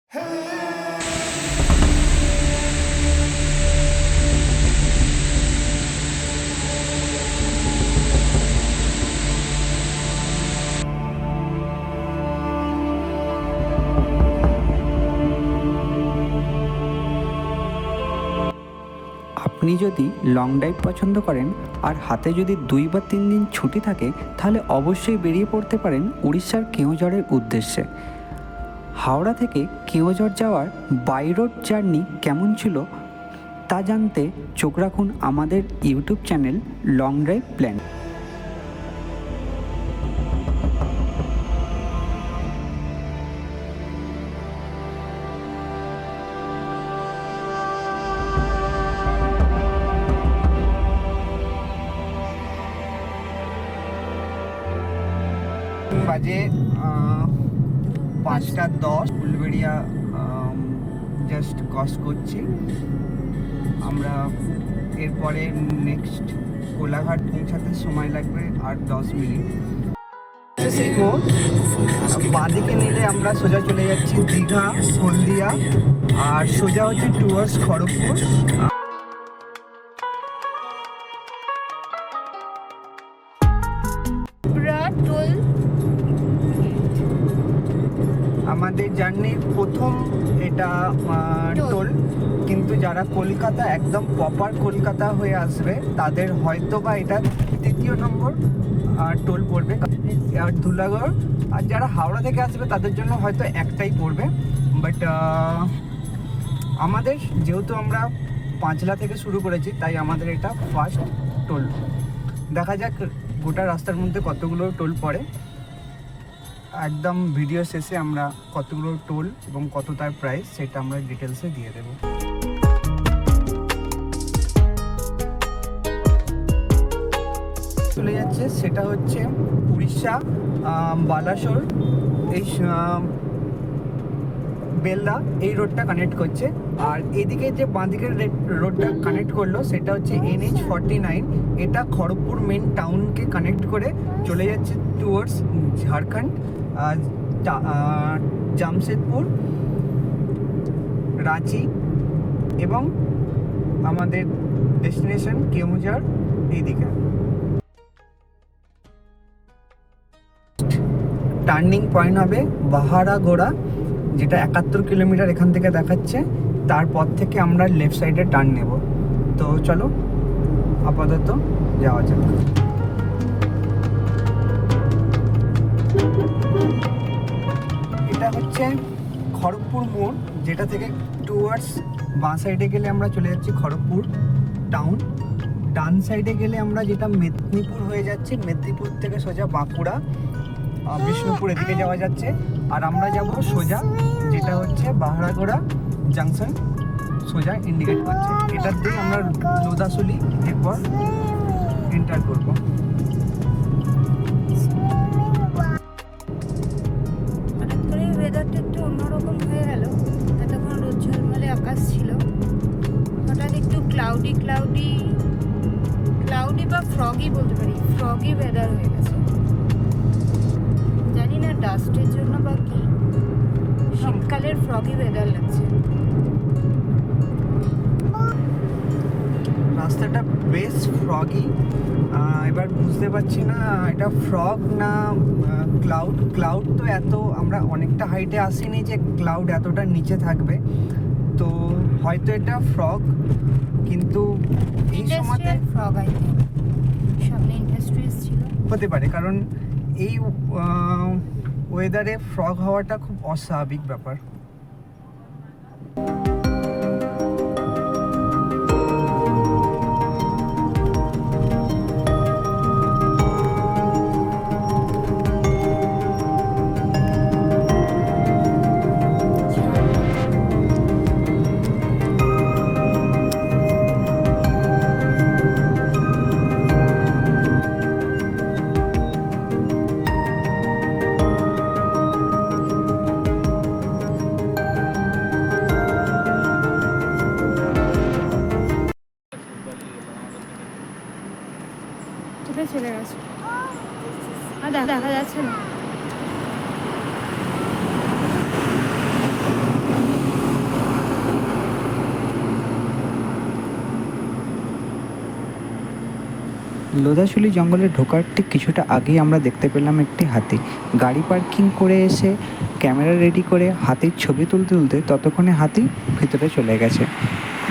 আপনি যদি long drive পছন্দ করেন আর হাতে যদি 2 বা 3 দিন ছুটি থাকে, তাহলে অবশ্যই বেরিয়ে পড়তে পারেন উড়িষ্যার কেওঁঝড়ের উদ্দেশ্যে। হাওড়া থেকে কেওঁঝড় যাওয়ার বাই রোড জার্নি কেমন ছিল তা জানতে চোখ রাখুন আমাদের YouTube channel long drive plan. বাজে 5:10, উলবেড়িয়া জাস্ট ক্রস করছি আমরা। এরপরে নেক্সট কোলাঘাট পৌঁছাতে সময় লাগবে 8-10 মিনিট। সেই মোড় বাঁদিকে নিলে আমরা সোজা চলে যাচ্ছি দীঘা, হলদিয়া, আর সোজা হচ্ছে টুয়ার্ডস খড়গপুর। আমাদের জার্নির প্রথম এটা টোল, কিন্তু যারা কলকাতা একদম প্রপার কলকাতা হয়ে আসবে তাদের হয়তো বা এটা 3য় নম্বর টোল পড়বে আর ধুলাগড়। আর যারা হাওড়া থেকে আসবে তাদের জন্য হয়তো একটাই পড়বে। বাট আমাদের যেহেতু আমরা পাঁচলা থেকে শুরু করেছি, তাই আমাদের এটা ফার্স্ট টোল। দেখা যাক গোটা রাস্তার মধ্যে কতগুলো টোল পড়ে। একদম ভিডিও শেষে আমরা কতগুলো টোল এবং কত তার প্রাইস সেটা আমরা ডিটেলসে দিয়ে দেব। চলে যাচ্ছে সেটা হচ্ছে উড়িষ্যা, বালাসোর, এই বেল্লা, এই রোডটা কানেক্ট করছে। আর এদিকে যে বাঁদিকের রোডটা কানেক্ট করলো সেটা হচ্ছে NH49। এটা খড়গপুর মেন টাউনকে কানেক্ট করে চলে যাচ্ছে টুয়ার্ডস ঝাড়খণ্ড, জামশেদপুর, রাঁচি এবং আমাদের ডেস্টিনেশন কেওঁঝড় এইদিকে। টার্নিং পয়েন্ট হবে বাহারাগোড়া, যেটা 71 কিলোমিটার এখান থেকে দেখাচ্ছে। তারপর থেকে আমরা লেফট সাইডে টার্ন নেব। তো চলো আপাতত যাওয়া যাক। এটা হচ্ছে খড়গপুর মোড়, যেটা থেকে টুয়ার্ডস বাঁ সাইডে গেলে আমরা চলে যাচ্ছি খড়গপুর টাউন। ডান সাইডে গেলে আমরা যেটা মেদিনীপুর হয়ে যাচ্ছে, মেদিনীপুর থেকে সোজা বাঁকুড়া, বিষ্ণুপুর এদিকে যাওয়া যাচ্ছে। আর আমরা যাব সোজা, যেটা হচ্ছে বাহারাগোড়া জাংশন, সোজা ইন্ডিকেট করছে। এটার দিয়ে আমরা লোদাসুলি এরপর এন্টার করবো। হঠাৎ করে ওয়েদারটা একটু অন্যরকম হয়ে গেল। এতক্ষণ রোদ ঝলমলে আকাশ ছিল, হঠাৎ একটু ক্লাউডি বা ফ্রগি বলতে পারি, ফ্রগি ওয়েদার হয়ে গেছে। জানি না ডাস্টের জন্য বা কি, শীতকালের ফ্রগি ওয়েদার লাগছে। রাস্তাটা বেশ ফ্রগি। এবার বুঝতে পারছি না এটা ফ্রগ না ক্লাউড। তো এত আমরা অনেকটা হাইটে আসিনি যে ক্লাউড এতটা নিচে থাকবে, তো হয়তো এটা ফ্রগ। কিন্তু এই সময়তে ফ্রগ সামনে ইন্ডাস্ট্রিজ ছিল, হতে পারে, কারণ এই ওয়েদারে ফ্রগ হওয়াটা খুব অস্বাভাবিক ব্যাপার। চলে গেছে, আর দেখা যাচ্ছে না। লোধাশুলি জঙ্গলে ঢোকার ঠিক কিছুটা আগেই আমরা দেখতে পেলাম একটি হাতি। গাড়ি পার্কিং করে এসে ক্যামেরা রেডি করে হাতির ছবি তুলতে তুলতে ততক্ষণে হাতি ভিতরে চলে গেছে।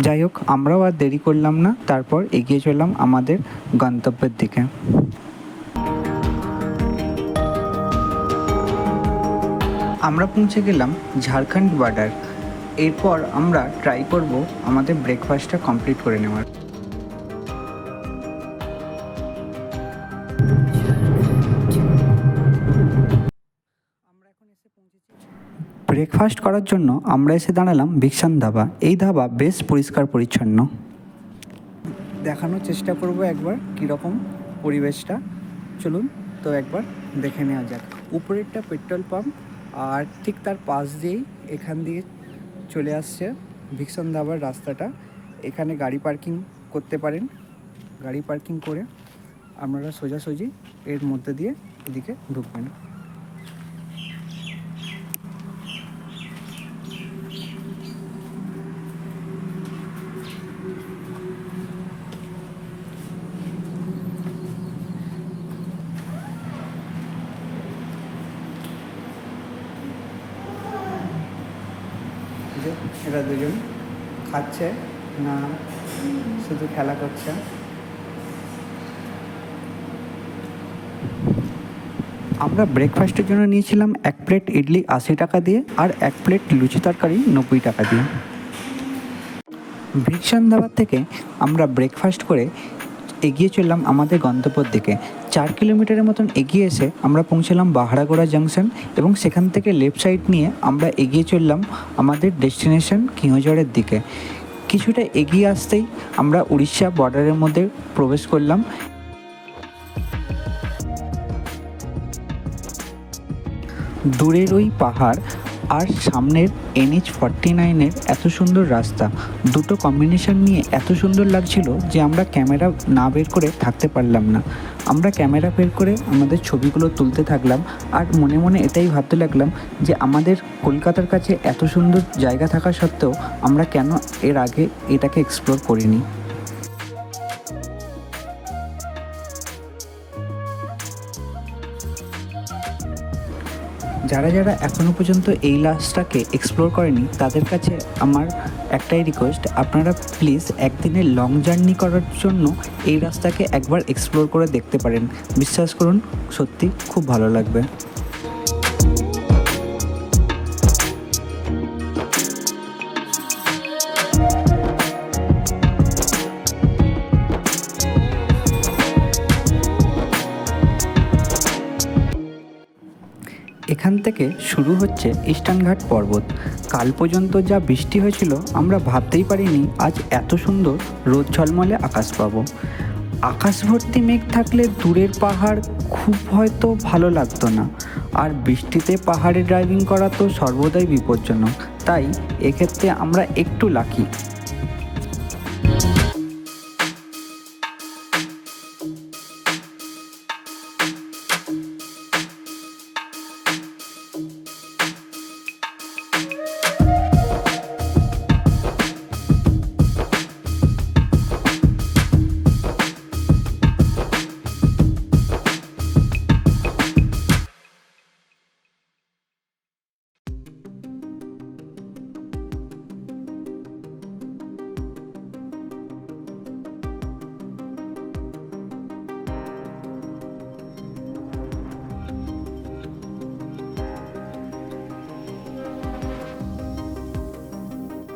যাই হোক, আমরাও আর দেরি করলাম না, তারপর এগিয়ে চললাম আমাদের গন্তব্যের দিকে। আমরা পৌঁছে গেলাম ঝাড়খণ্ড বর্ডার। এরপর আমরা ট্রাই করব আমাদের ব্রেকফাস্টটা কমপ্লিট করে নেওয়ার। ব্রেকফাস্ট করার জন্য আমরা এসে দাঁড়ালাম ভিকসান ধাবা। এই ধাবা বেশ পরিষ্কার পরিচ্ছন্ন। দেখানোর চেষ্টা করব একবার কীরকম পরিবেশটা। চলুন তো একবার দেখে নেওয়া যাক। উপরেরটা পেট্রোল পাম্প, আর ঠিক তার পাশ দিয়েই এখান দিয়ে চলে আসছে ভিকসান ধাবার রাস্তাটা। এখানে গাড়ি পার্কিং করতে পারেন। গাড়ি পার্কিং করে আপনারা সোজাসুজি এর মধ্যে দিয়ে এদিকে ঢুকবেন। এরা দুজন খাচ্ছে না শুধু খেলা করছে। আমরা ব্রেকফাস্টের জন্য নিয়েছিলাম 1 প্লেট ইডলি 80 টাকা দিয়ে, আর 1 প্লেট লুচি তরকারি 90 টাকা দিয়ে। ভিকসান ধাবার থেকে আমরা ব্রেকফাস্ট করে এগিয়ে চললাম আমাদের গন্তব্যের দিকে। 4 কিলোমিটারের মতন এগিয়ে এসে আমরা পৌঁছলাম বাহারাগোড়া জাংশন, এবং সেখান থেকে লেফট সাইড নিয়ে আমরা এগিয়ে চললাম আমাদের ডেস্টিনেশন কেওঁঝড়ের দিকে। কিছুটা এগিয়ে আসতেই আমরা উড়িষ্যা বর্ডারের মধ্যে প্রবেশ করলাম। দূরের ওই পাহাড় আর সামনের NH-49-এর এত সুন্দর রাস্তা, দুটো কম্বিনেশন নিয়ে এত সুন্দর লাগছিল যে আমরা ক্যামেরা না বের করে থাকতে পারলাম না। আমরা ক্যামেরা বের করে আমাদের ছবিগুলো তুলতে থাকলাম, আর মনে মনে এটাই ভাবতে লাগলাম যে আমাদের কলকাতার কাছে এত সুন্দর জায়গা থাকা সত্ত্বেও আমরা কেন এর আগে এটাকে এক্সপ্লোর করিনি। যারা যারা এখনও পর্যন্ত এই রাস্তাকে এক্সপ্লোর করেনি তাদের কাছে আমার একটাই রিকোয়েস্ট, আপনারা প্লিজ একদিনের লং জার্নি করার জন্য এই রাস্তাকে একবার এক্সপ্লোর করে দেখতে পারেন। বিশ্বাস করুন, সত্যি খুব ভালো লাগবে। এখান থেকে শুরু হচ্ছে ইস্টার্ন ঘাট পর্বত। কাল পর্যন্ত যা বৃষ্টি হয়েছিল আমরা ভাবতেই পারিনি আজ এত সুন্দর রোদ ঝলমলে আকাশ পাবো। আকাশ ভর্তি মেঘ থাকলে দূরের পাহাড় খুব হয়তো ভালো লাগতো না, আর বৃষ্টিতে পাহাড়ে ড্রাইভিং করা তো সর্বদাই বিপজ্জনক। তাই এক্ষেত্রে আমরা একটু লাকি।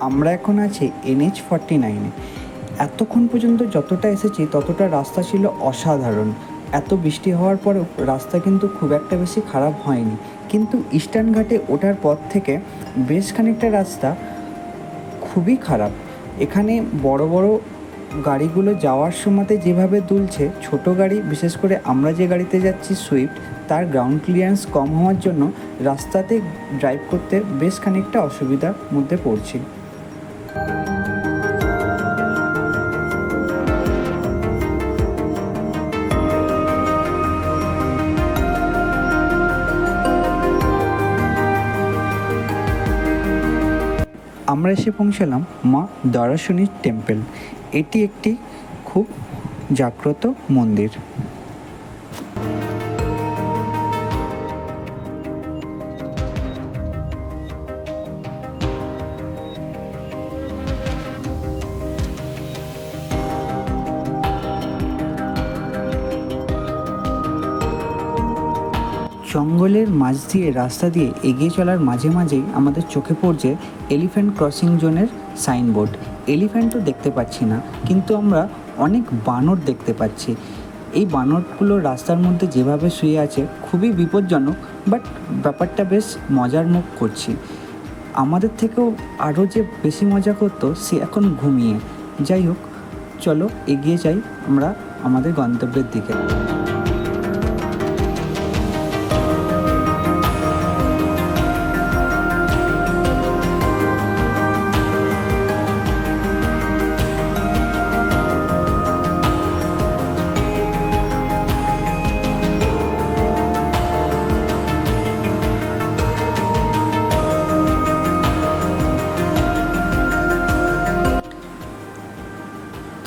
আমরা এখন আছি NH-49-এ। এতক্ষণ পর্যন্ত যতটা এসেছি ততটা রাস্তা ছিল অসাধারণ। এত বৃষ্টি হওয়ার পরেও রাস্তা কিন্তু খুব একটা বেশি খারাপ হয়নি, কিন্তু ইস্টার্ন ঘাটে ওঠার পর থেকে বেশ খানিকটা রাস্তা খুবই খারাপ। এখানে বড় বড় গাড়িগুলো যাওয়ার সময়তে যেভাবে দুলছে, ছোট গাড়ি, বিশেষ করে আমরা যে গাড়িতে যাচ্ছি সুইফট, তার গ্রাউন্ড ক্লিয়ারেন্স কম হওয়ার জন্য রাস্তাতে ড্রাইভ করতে বেশ খানিকটা অসুবিধার মধ্যে পড়ছি। আমরা এসে পৌঁছালাম মা দারাশনী টেম্পল। এটি একটি খুব জাগ্রত মন্দির। জঙ্গলের মাঝ দিয়ে রাস্তা দিয়ে এগিয়ে চলার মাঝে মাঝেই আমাদের চোখে পড়ছে এলিফ্যান্ট ক্রসিং জোনের সাইনবোর্ড। এলিফ্যান্টও দেখতে পাচ্ছি না, কিন্তু আমরা অনেক বানর দেখতে পাচ্ছি। এই বানরগুলো রাস্তার মধ্যে যেভাবে শুয়ে আছে খুবই বিপজ্জনক, বাট ব্যাপারটা বেশ মজার মুখ করছি। আমাদের থেকেও আরও যে বেশি মজা করতো সে এখন ঘুমিয়ে। যাই হোক, চলো এগিয়ে যাই আমরা আমাদের গন্তব্যের দিকে।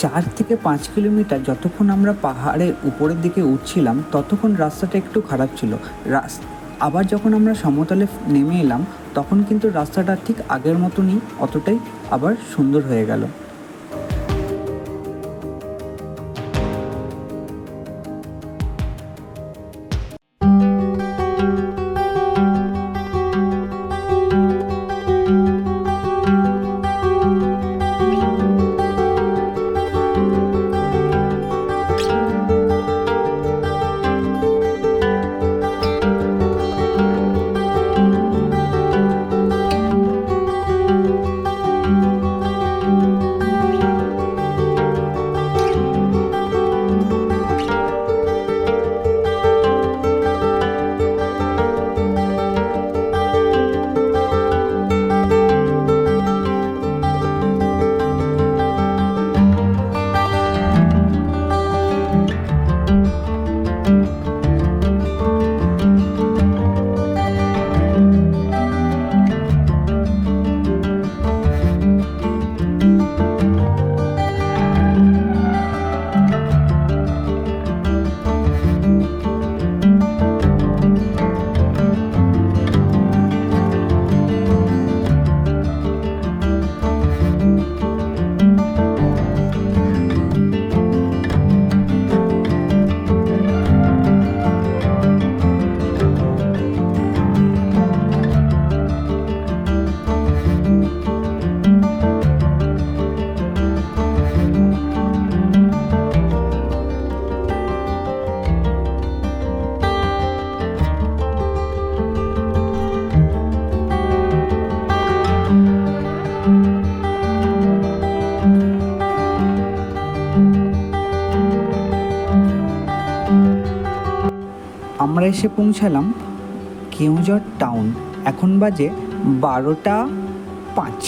4 থেকে 5 কিলোমিটার যতক্ষণ আমরা পাহাড়ের উপরের দিকে উঠছিলাম ততক্ষণ রাস্তাটা একটু খারাপ ছিল। আবার যখন আমরা সমতলে নেমে এলাম তখন কিন্তু রাস্তাটা ঠিক আগের মতনই অতটাই আবার সুন্দর হয়ে গেল। আমরা এসে পৌঁছালাম কেওঁঝর টাউন। এখন বাজে 12:05।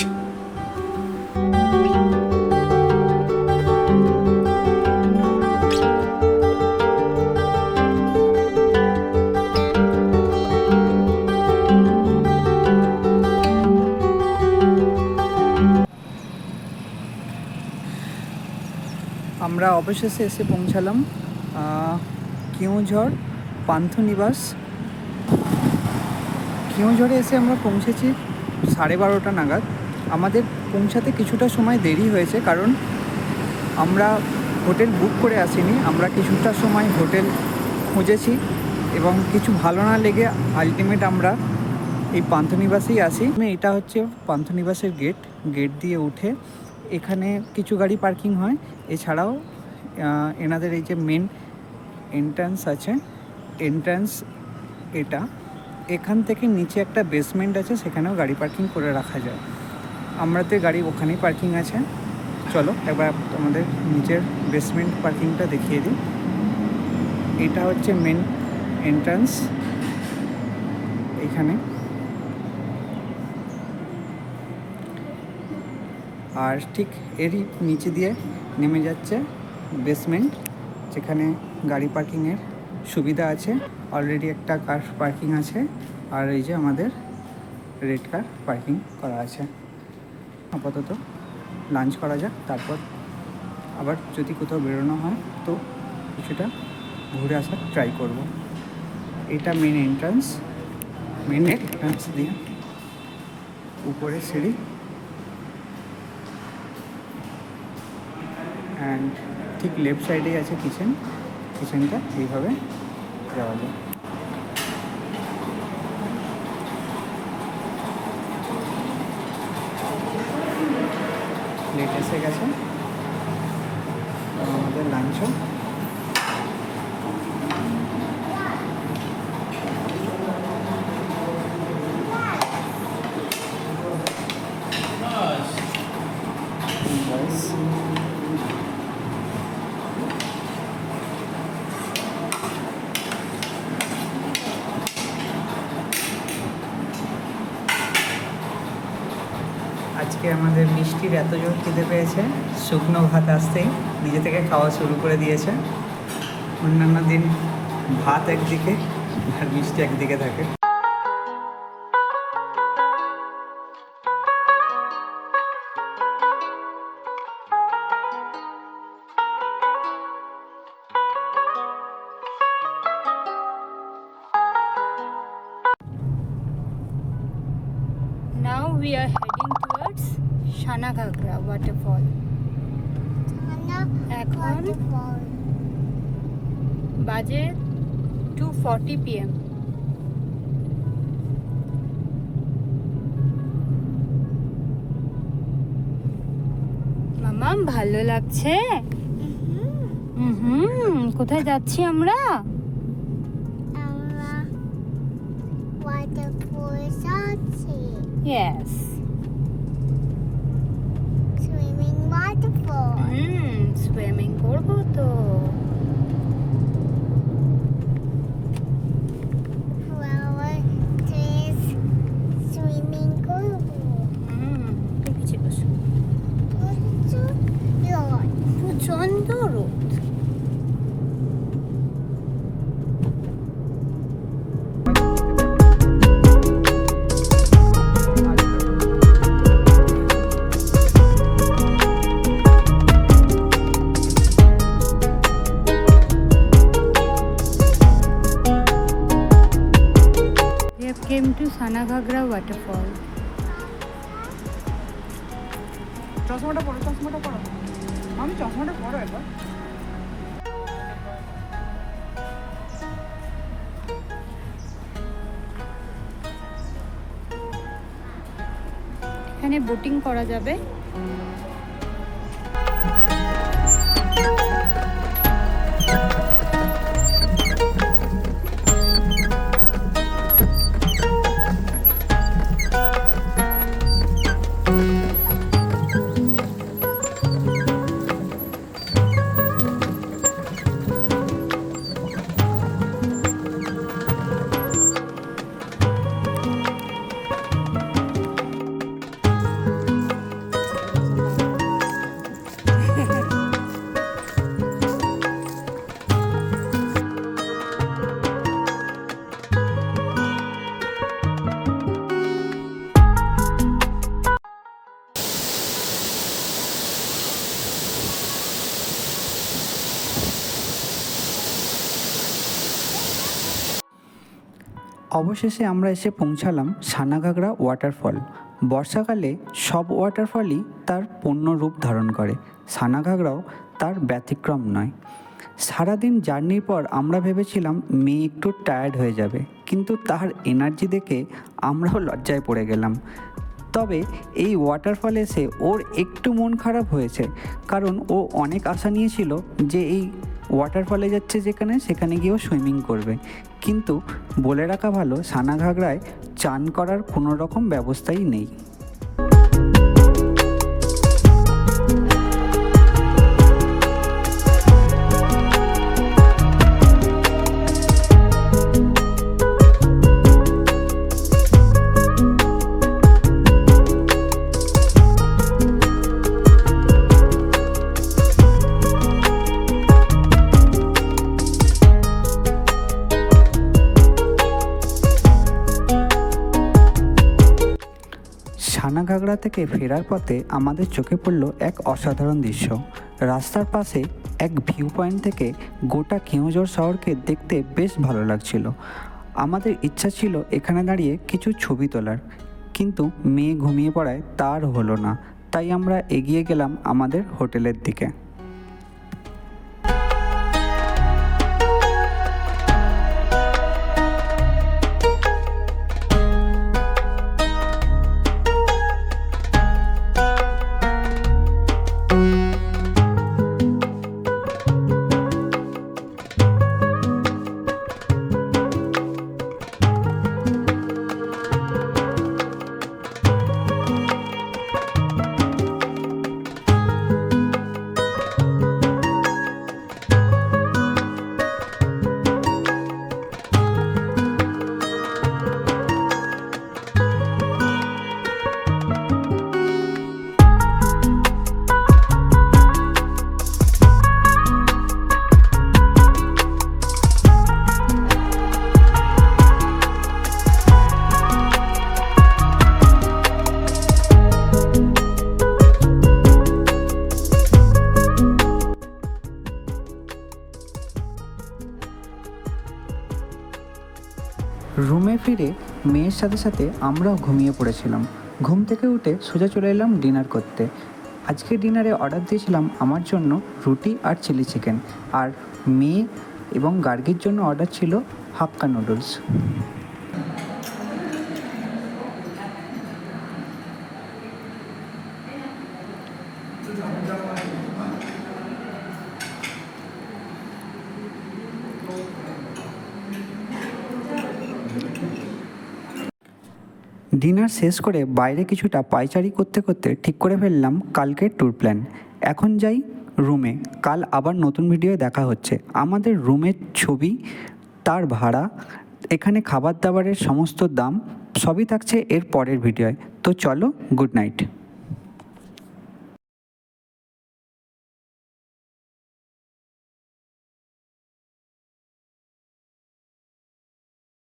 আমরা অবশেষে এসে পৌঁছালাম কেওঁঝর পান্থনিবাস। কেওঁঝরে এসে আমরা পৌঁছেছি 12:30 নাগাদ। আমাদের পৌঁছাতে কিছুটা সময় দেরি হয়েছে, কারণ আমরা হোটেল বুক করে আসিনি। আমরা কিছুটা সময় হোটেল খুঁজেছি এবং কিছু ভালো না লেগে আলটিমেট আমরা এই পান্থনিবাসেই আসি। এটা হচ্ছে পান্থনিবাসের গেট দিয়ে উঠে এখানে কিছু গাড়ি পার্কিং হয়। এছাড়াও এনাদের এই যে মেন এন্ট্রান্স আছে, এটা এখান থেকে নিচে একটা বেসমেন্ট আছে, সেখানেও গাড়ি পার্কিং করে রাখা যায়। আমাদের গাড়ি ওখানেই পার্কিং আছে। চলো একবার তোমাদের নিচের বেসমেন্ট পার্কিংটা দেখিয়ে দিই। এটা হচ্ছে মেন এন্ট্রান্স। এখানে আর ঠিক এরই নিচে দিয়ে নেমে যাচ্ছে বেসমেন্ট, যেখানে গাড়ি পার্কিংয়ের সুবিধা আছে। অলরেডি একটা কার পার্কিং আছে, আর এই যে আমাদের রেড কার পার্কিং করা আছে। আপাতত লাঞ্চ করা যাক, তারপর আবার যদি কোথাও বেরোনো হয় তো কিছুটা ঘুরে আসার ট্রাই করব। এটা মেন এন্ট্রান্স দিয়ে উপরে সিঁড়ি, অ্যান্ড ঠিক লেফট সাইডেই আছে কিচেনটা এইভাবে যাওয়া যায়। প্লেট এসে গেছে, আমাদের লাঞ্চও। আজকে আমাদের মিষ্টির এত জোর খিদে পেয়েছে, শুকনো ভাত আসতেই নিজে থেকে খাওয়া শুরু করে দিয়েছে। অন্যান্য দিন ভাত একদিকে আর মিষ্টি একদিকে থাকে। Now we are heading towards Sanaghagara waterfall. এখন বাজে 2:40 PM। মামা ভালো লাগছে? কোথায় যাচ্ছি আমরা? Yes. Swimming waterfall. সুইমিং করবো তো। Flower trees. Swimming করবো। তুই পিছিয়ে বসো। প্রচুর রোদ। প্রচন্ড রোদ। We have came to Sanaghagara waterfall. চশমাটা পরো আমি চশমাটা পরো একবার। এখানে বোটিং করা যাবে। অবশেষে আমরা এসে পৌঁছালাম সানাঘাগরা ওয়াটারফল। বর্ষাকালে সব ওয়াটারফলই তার পূর্ণ রূপ ধারণ করে, সানাঘাগরাও তার ব্যতিক্রম নয়। সারাদিন জার্নির পর আমরা ভেবেছিলাম মেয়ে একটু টায়ার্ড হয়ে যাবে, কিন্তু তার এনার্জি দেখে আমরাও লজ্জায় পড়ে গেলাম। তবে এই ওয়াটারফলে এসে ওর একটু মন খারাপ হয়েছে, কারণ ও অনেক আশা নিয়েছিল যে এই ওয়াটারফলে যাচ্ছে যেখানে, সেখানে গিয়েও সুইমিং করবে। কিন্তু বলে রাখা ভালো, সানাঘাগরায় চান করার কোনো রকম ব্যবস্থাই নেই। সানাঘাগরা থেকে ফেরার পথে আমাদের চোখে পড়ল এক অসাধারণ দৃশ্য। রাস্তার পাশে এক ভিউ পয়েন্ট থেকে গোটা কেওঁঝড় শহরকে দেখতে বেশ ভালো লাগছিল। আমাদের ইচ্ছা ছিল এখানে দাঁড়িয়ে কিছু ছবি তোলার, কিন্তু মেয়ে ঘুমিয়ে পড়ায় তার হলো না। তাই আমরা এগিয়ে গেলাম আমাদের হোটেলের দিকে। রুমে ফিরে মেয়ের সাথে সাথে আমরাও ঘুমিয়ে পড়েছিলাম। ঘুম থেকে উঠে সোজা চলে এলাম ডিনার করতে। আজকে ডিনারে অর্ডার দিয়েছিলাম আমার জন্য রুটি আর চিলি চিকেন, আর মেয়ে এবং গার্গির জন্য অর্ডার ছিল হাক্কা নুডলস। ডিনার শেষ করে বাইরে কিছুটা পায়চারি করতে করতে ঠিক করে ফেললাম কালকের ট্যুর প্ল্যান। এখন যাই রুমে, কাল আবার নতুন ভিডিওয়ে দেখা হচ্ছে। আমাদের রুমের ছবি, তার ভাড়া, এখানে খাবার দাবারের সমস্ত দাম সবই থাকছে এর পরের ভিডিওয়। তো চলো, গুড নাইট।